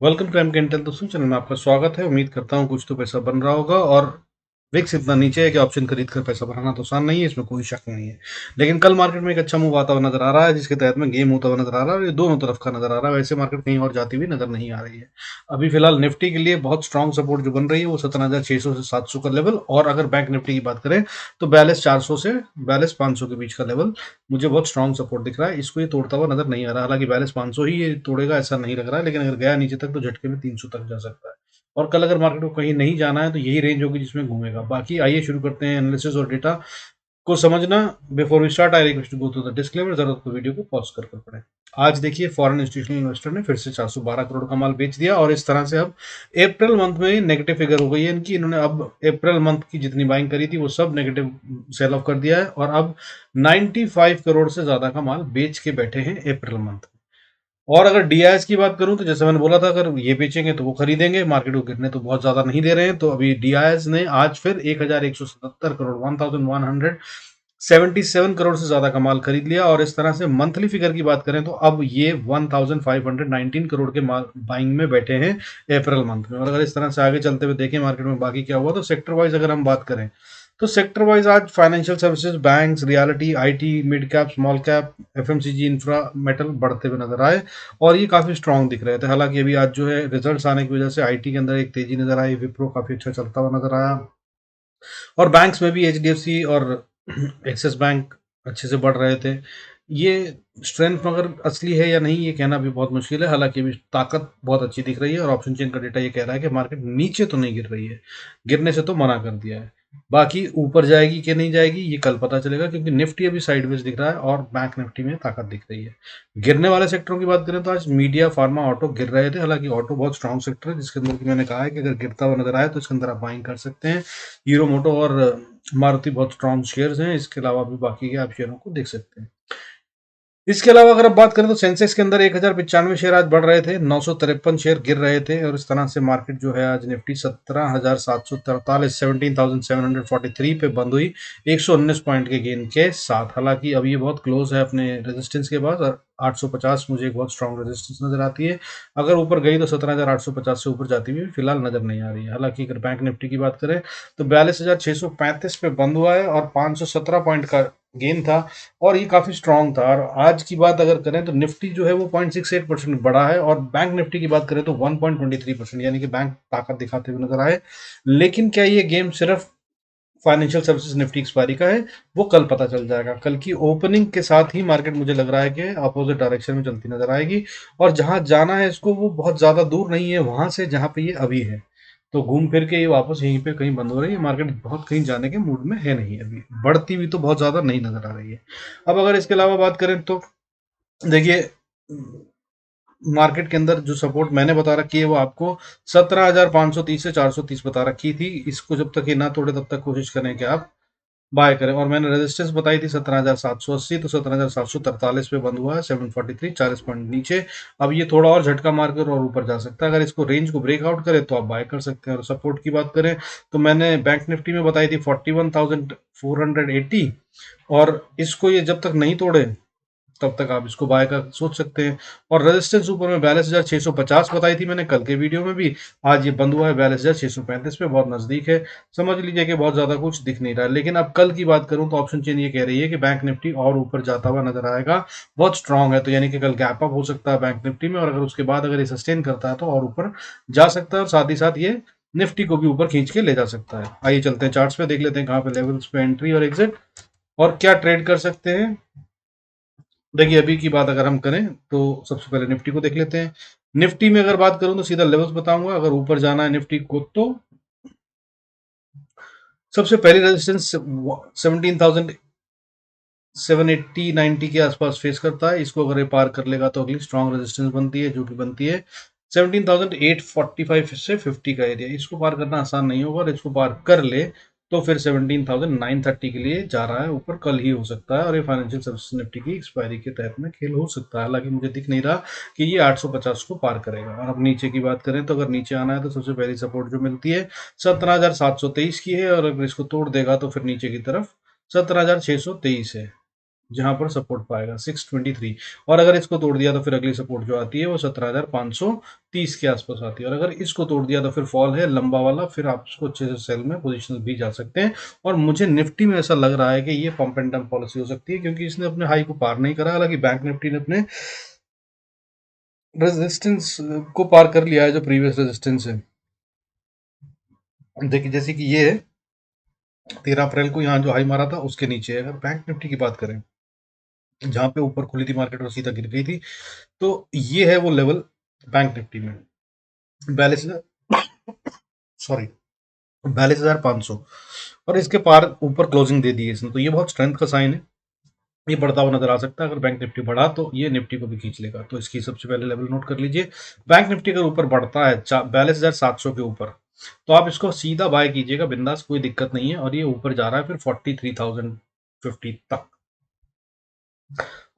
Welcome to M के Intel दोस्तों, channel में आपका स्वागत है। उम्मीद करता हूँ कुछ तो पैसा बन रहा होगा। और विक्स इतना नीचे है कि ऑप्शन खरीद कर पैसा बनाना तो आसान नहीं है, इसमें कोई शक नहीं है। लेकिन कल मार्केट में एक अच्छा मूव आता हुआ नजर आ रहा है, जिसके तहत में गेम होता हुआ नजर आ रहा है, और ये दोनों तरफ का नजर आ रहा है। वैसे मार्केट कहीं और जाती हुई नजर नहीं आ रही है। अभी फिलहाल निफ्टी के लिए बहुत स्ट्रांग सपोर्ट जो बन रही है वो 17,600 से 700 का लेवल, और अगर बैंक निफ्टी की बात करें तो 42,400 से 42,500 के बीच का लेवल मुझे बहुत स्ट्रांग सपोर्ट दिख रहा है। इसको ये तोड़ता हुआ नजर नहीं आ रहा। हालांकि 42,500 ही ये तोड़ेगा ऐसा नहीं लग रहा है, लेकिन अगर गया नीचे तक तो झटके में 300 तक जा सकता है। और कल अगर मार्केट को कहीं नहीं जाना है तो यही रेंज होगी जिसमें घूमेगा। बाकी आइए शुरू करते हैं एनालिसिस और डेटा को समझना। Before we start I request to go through the disclaimer, जरूरत तो वीडियो को पॉज कर पड़े। आज देखिए, फॉरेन इंस्टीट्यूशनल इन्वेस्टर ने फिर से 412 करोड़ का माल बेच दिया, और इस तरह से अब अप्रैल मंथ में नेगेटिव फिगर हो गई है इनकी। इन्होंने अब अप्रैल मंथ की जितनी बाइंग करी थी वो सब नेगेटिव सेल ऑफ कर दिया है, और अब 95 करोड़ से ज्यादा का माल बेच के बैठे हैं अप्रैल मंथ। और अगर डीआईएस की बात करूं तो जैसे मैंने बोला था, अगर ये बेचेंगे तो वो खरीदेंगे। मार्केट को गिरने तो बहुत ज्यादा नहीं दे रहे हैं। तो अभी डीआईएस ने आज फिर 1177 करोड़ 1177 करोड़ से ज्यादा का माल खरीद लिया। और इस तरह से मंथली फिगर की बात करें तो अब ये 1519 करोड़ के माल बाइंग में बैठे हैं अप्रैल मंथ में। और अगर इस तरह से आगे चलते हुए देखें मार्केट में बाकी क्या हुआ, तो सेक्टर वाइज अगर हम बात करें तो सेक्टर वाइज आज financial services, banks, reality, IT, mid cap, small cap, FMCG, infra, metal बढ़ते हुए नजर आए, और ये काफी स्ट्रांग दिख रहे थे। हालांकि अभी आज जो है रिजल्ट्स आने की वजह से आईटी के अंदर एक तेजी नजर आई। विप्रो काफी अच्छा चलता हुआ नजर आया, और बैंक्स में भी एचडीएफसी और एक्सिस बैंक अच्छे से बढ़ रहे थे। ये स्ट्रेंथ मगर असली है या नहीं ये कहना भी बहुत मुश्किल है। हालांकि अभी ताकत बहुत अच्छी दिख रही है, और ऑप्शन चेन का डेटा ये कह रहा है कि मार्केट नीचे तो नहीं गिर रही है, गिरने से तो मना कर दिया है। बाकी ऊपर जाएगी कि नहीं जाएगी ये कल पता चलेगा, क्योंकि निफ्टी अभी साइडवेज दिख रहा है और बैंक निफ्टी में ताकत दिख रही है। गिरने वाले सेक्टरों की बात करें तो आज मीडिया, फार्मा, ऑटो गिर रहे थे। हालांकि ऑटो बहुत स्ट्रांग सेक्टर है, जिसके अंदर की मैंने कहा है कि अगर गिरता हुआ नजर आए तो इसके अंदर आप बाइंग कर सकते हैं। हीरो मोटो और मारुति बहुत स्ट्रांग शेयर्स हैं। इसके अलावा भी बाकी के आप शेयरों को देख सकते हैं। इसके अलावा अगर आप बात करें तो सेंसेक्स के अंदर 1095 शेयर आज बढ़ रहे थे, 953 शेयर गिर रहे थे। और इस तरह से मार्केट जो है आज निफ्टी 17,743 17,743 पे बंद हुई 119 पॉइंट के गेन के साथ। हालांकि अब ये बहुत क्लोज है अपने रेजिस्टेंस के पास, और 850 मुझे एक बहुत स्ट्रांग रेजिस्टेंस नजर आती है। अगर ऊपर गई तो 17,850 से ऊपर जाती हुई फिलहाल नजर नहीं आ रही है। हालांकि अगर बैंक निफ्टी की बात करें तो 42,635 पे बंद हुआ है, और 517 पॉइंट का गेन था, और ये काफी स्ट्रांग था। और आज की बात अगर करें तो निफ्टी जो है वो 0.68% बढ़ा है, और बैंक निफ्टी की बात करें तो 1.23%, यानी कि बैंक ताकत दिखाते हुए नजर आए। लेकिन क्या ये गेम सिर्फ फाइनेंशियल सर्विसेज निफ्टी एक्सपायरी का है, वो कल पता चल जाएगा। कल की ओपनिंग के साथ ही मार्केट मुझे लग रहा है कि अपोजिट डायरेक्शन में चलती नजर आएगी, और जहां जाना है इसको वो बहुत ज्यादा दूर नहीं है वहां से जहां पे ये अभी है। तो घूम फिर के ये वापस यहीं पे कहीं बंद हो रही है। मार्केट बहुत कहीं जाने के मूड में है नहीं, अभी बढ़ती हुई तो बहुत ज्यादा नहीं नजर आ रही है। अब अगर इसके अलावा बात करें तो देखिए, मार्केट के अंदर जो सपोर्ट मैंने बता रखी है वो आपको 17,530 से 430 बता रखी थी। इसको जब तक ये ना तोड़े तब तक कोशिश करें कि आप बाय करें। और मैंने रेजिस्टेंस बताई थी 17,780, तो 17,743 पे बंद हुआ है, 743, 40 पॉइंट नीचे। अब ये थोड़ा और झटका मारकर और ऊपर जा सकता है। अगर इसको रेंज को ब्रेकआउट करे तो आप बाय कर सकते हैं। और सपोर्ट की बात करें तो मैंने बैंक निफ्टी में बताई थी 41,480, और इसको ये जब तक नहीं तोड़े तब तक आप इसको बाय का सोच सकते हैं। और रेजिस्टेंस ऊपर में 42,650 बताई थी मैंने कल के वीडियो में भी। आज ये बंद हुआ है 42,635 पे, बहुत नजदीक है। समझ लीजिए कि बहुत ज्यादा कुछ दिख नहीं रहा है। लेकिन अब कल की बात करूं तो ऑप्शन चेन ये कह रही है कि बैंक निफ्टी और ऊपर जाता हुआ नजर आएगा, बहुत स्ट्रांग है। तो यानी कि कल गैप अप हो सकता है बैंक निफ्टी में, और अगर उसके बाद अगर ये सस्टेन करता है तो और ऊपर जा सकता है, और साथ ही साथ ये निफ्टी को भी ऊपर खींच के ले जा सकता है। आइए चलते हैं चार्ट्स पे, देख लेते हैं कहाँ पे लेवल्स पे एंट्री और एग्जिट, और क्या ट्रेड कर सकते हैं। देखिए, अभी की बात अगर हम करें तो सबसे पहले निफ्टी को देख लेते हैं। निफ्टी में अगर बात करूं तो सीधा लेवल्स बताऊंगा। अगर ऊपर जाना है निफ्टी को तो सबसे पहली रेजिस्टेंस 17,780-90 के आसपास फेस करता है। इसको अगर ये पार कर लेगा तो अगली स्ट्रॉन्ग रेजिस्टेंस बनती है, जो कि बनती है 17,845 से 50 का एरिया। इसको पार करना आसान नहीं होगा, और इसको पार कर ले तो फिर 17,930 के लिए जा रहा है ऊपर, कल ही हो सकता है। और ये फाइनेंशियल सर्विसेज निफ्टी की एक्सपायरी के तहत में खेल हो सकता है। हालांकि मुझे दिख नहीं रहा कि ये 850 को पार करेगा। और अब नीचे की बात करें तो अगर नीचे आना है तो सबसे पहली सपोर्ट जो मिलती है 17,723 की है, और अगर इसको तोड़ देगा तो फिर नीचे की तरफ 17,623 है, जहां पर सपोर्ट पाएगा 623, और अगर इसको तोड़ दिया तो फिर अगली सपोर्ट जो आती है वो 17,530 के आसपास आती है, और अगर इसको तोड़ दिया तो फिर फॉल है लंबा वाला, फिर आप इसको अच्छे से सेल में पोजीशन भी जा सकते हैं। और मुझे निफ्टी में ऐसा लग रहा है कि ये पंप एंड डंप पॉलिसी हो सकती है, क्योंकि इसने अपने हाई को पार नहीं करा, हालांकि बैंक निफ्टी ने अपने रेजिस्टेंस को पार कर लिया है, जो प्रीवियस रेजिस्टेंस है। देखिए जैसे कि ये 13 अप्रैल को यहाँ जो हाई मारा था उसके नीचे है। अगर बैंक निफ्टी की बात करें जहां पे ऊपर खुली थी मार्केट और सीधा गिर गई थी, तो ये है वो लेवल बैंक निफ्टी में 42,000, सॉरी 42,500, और इसके पार ऊपर क्लोजिंग दे दी है इसने, तो ये बहुत स्ट्रेंथ का साइन है। ये बढ़ता हुआ नजर आ सकता है, अगर बैंक निफ्टी बढ़ा तो ये निफ्टी को भी खींच लेगा, तो इसकी सबसे पहले लेवल नोट कर लीजिए। बैंक निफ्टी अगर ऊपर बढ़ता है 42,700 के ऊपर, तो आप इसको सीधा बाय कीजिएगा बिंदास, कोई दिक्कत नहीं है, और ये ऊपर जा रहा है फिर 43,050 तक,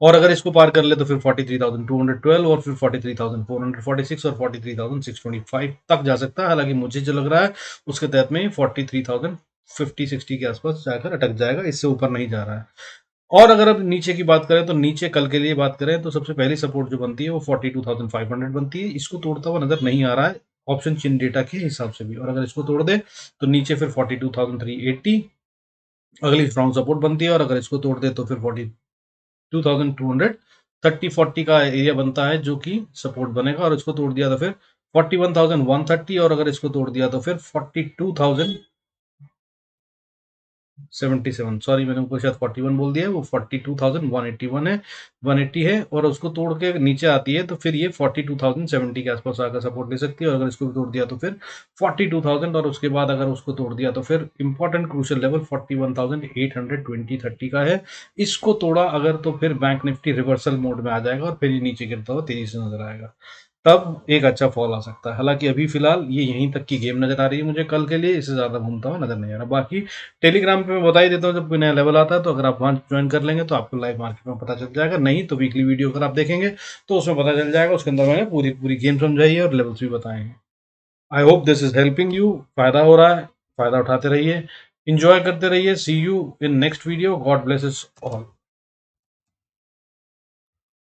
और अगर इसको पार कर ले तो फिर 43,212, और फिर 43,446 और 43,625 तक जा सकता है। हालांकि मुझे जो लग रहा है उसके तहत में 43,050-60 के आसपास जाकर अटक जाएगा, इससे ऊपर नहीं जा रहा है। और अगर अब नीचे की बात करें तो नीचे कल के लिए बात करें तो सबसे पहली सपोर्ट जो बनती है वो 42,500 बनती है, इसको तोड़ता हुआ नजर नहीं आ रहा है ऑप्शन चिन डेटा के हिसाब से भी, और अगर इसको तोड़ दे तो नीचे फिर 42,380 अगली स्ट्रॉन्ग सपोर्ट बनती है, और अगर इसको तोड़ दे तो फिर 42,200 30-40 का एरिया बनता है जो कि सपोर्ट बनेगा, और इसको तोड़ दिया तो फिर 41,130, और अगर इसको तोड़ दिया तो फिर 42,077, सॉरी मैंने ऊपर शायद 41 बोल दिया है, वो 42,181 है, 180 है, और उसको तोड़ के नीचे आती है तो फिर ये 42,070 के आसपास आकर सपोर्ट ले सकती है, और अगर इसको भी तोड़ दिया तो फिर 42,000, और उसके बाद अगर उसको तोड़ दिया तो फिर इंपॉर्टेंट क्रूशियल लेवल 41,820-30 का है। इसको तोड़ा अगर तो फिर बैंक निफ्टी रिवर्सल मोड में आ जाएगा, और फिर ये नीचे गिरता हुआ तेजी से नजर आएगा, तब एक अच्छा फॉल आ सकता है। हालांकि अभी फिलहाल ये यहीं तक की गेम नजर आ रही है मुझे कल के लिए, इससे ज्यादा घूमता हुआ नजर नहीं आ रहा। बाकी टेलीग्राम पे मैं बता ही देता हूँ जब कोई नया लेवल आता है, तो अगर आप वहाँ ज्वाइन कर लेंगे तो आपको लाइव मार्केट में पता चल जाएगा, नहीं तो वीकली वीडियो अगर आप देखेंगे तो उसमें पता चल जाएगा, उसके अंदर मैंने पूरी पूरी गेम समझाई है और लेवल्स भी बताए हैं। I hope this is helping you, फायदा हो रहा है, फायदा उठाते रहिए, इंजॉय करते रहिए। See you in next video, God blesses all.